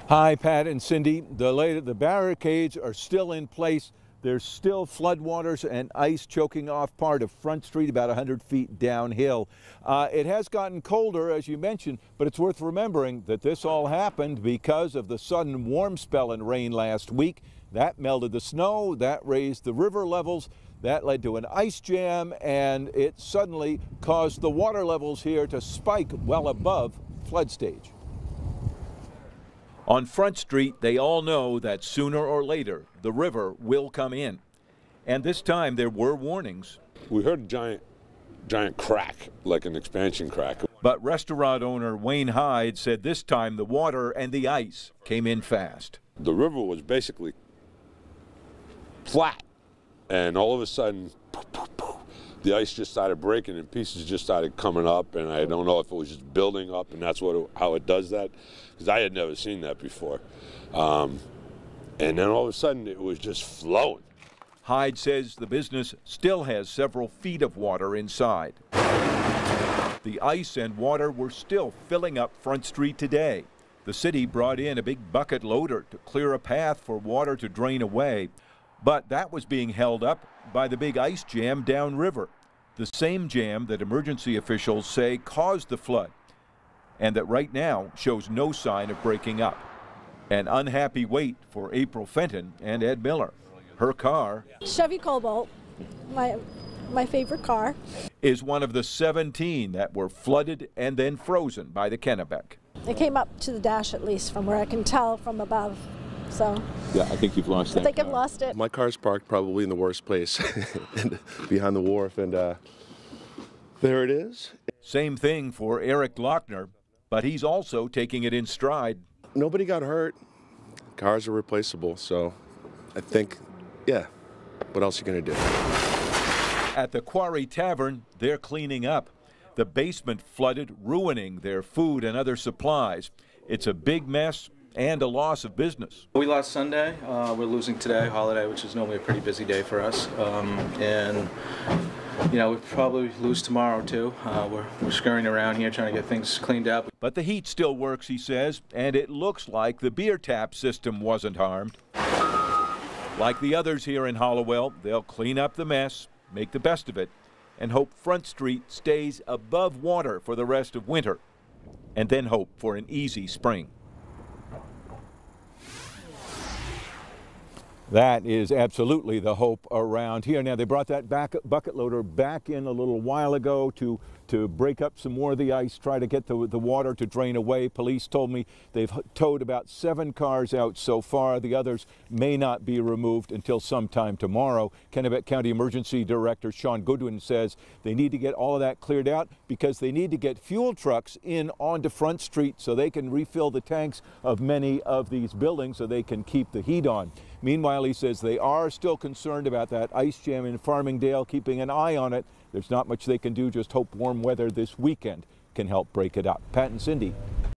Hi, Pat and Cindy. The barricades are still in place. There's still floodwaters and ice choking off part of Front Street about 100 feet downhill. It has gotten colder, as you mentioned, but it's worth remembering that this all happened because of the sudden warm spell and rain last week. That melted the snow, that raised the river levels, that led to an ice jam, and it suddenly caused the water levels here to spike well above flood stage. On Front Street, they all know that sooner or later the river will come in. And this time there were warnings. We heard a giant crack, like an expansion crack. But restaurant owner Wayne Hyde said this time the water and the ice came in fast. The river was basically flat, and all of a sudden, the ice just started breaking and pieces just started coming up, and I don't know if it was just building up, and that's how it does that, because I had never seen that before. And then all of a sudden it was just flowing. Hyde says the business still has several feet of water inside. The ice and water were still filling up Front Street today. The city brought in a big bucket loader to clear a path for water to drain away, but that was being held up by the big ice jam downriver, the same jam that emergency officials say caused the flood, and that right now shows no sign of breaking up. An unhappy wait for April Fenton and Ed Miller. Her car, Chevy Cobalt, my favorite car, is one of the 17 that were flooded and then frozen by the Kennebec. It came up to the dash, at least from where I can tell from above. So yeah, I think you've lost that. I think I've lost it. My car's parked probably in the worst place, behind the wharf, and there it is. Same thing for Eric Lochner, but he's also taking it in stride. Nobody got hurt. Cars are replaceable, so I think, yeah, what else are you going to do? At the Quarry Tavern, they're cleaning up. The basement flooded, ruining their food and other supplies. It's a big mess and a loss of business. We lost Sunday. We're losing today, holiday, which is normally a pretty busy day for us. And you know, we probably lose tomorrow too. We're scurrying around here trying to get things cleaned up. But the heat still works, he says, and it looks like the beer tap system wasn't harmed. Like the others here in Hallowell, they'll clean up the mess, make the best of it, and hope Front Street stays above water for the rest of winter, and then hope for an easy spring. That is absolutely the hope around here. Now, they brought that bucket loader back in a little while ago to break up some more of the ice, try to get the water to drain away. Police told me they've towed about 7 cars out so far. The others may not be removed until sometime tomorrow. Kennebec County Emergency Director Sean Goodwin says they need to get all of that cleared out because they need to get fuel trucks in onto Front Street so they can refill the tanks of many of these buildings so they can keep the heat on. Meanwhile, he says they are still concerned about that ice jam in Farmingdale, keeping an eye on it. There's not much they can do, just hope warm weather this weekend can help break it up. Pat and Cindy.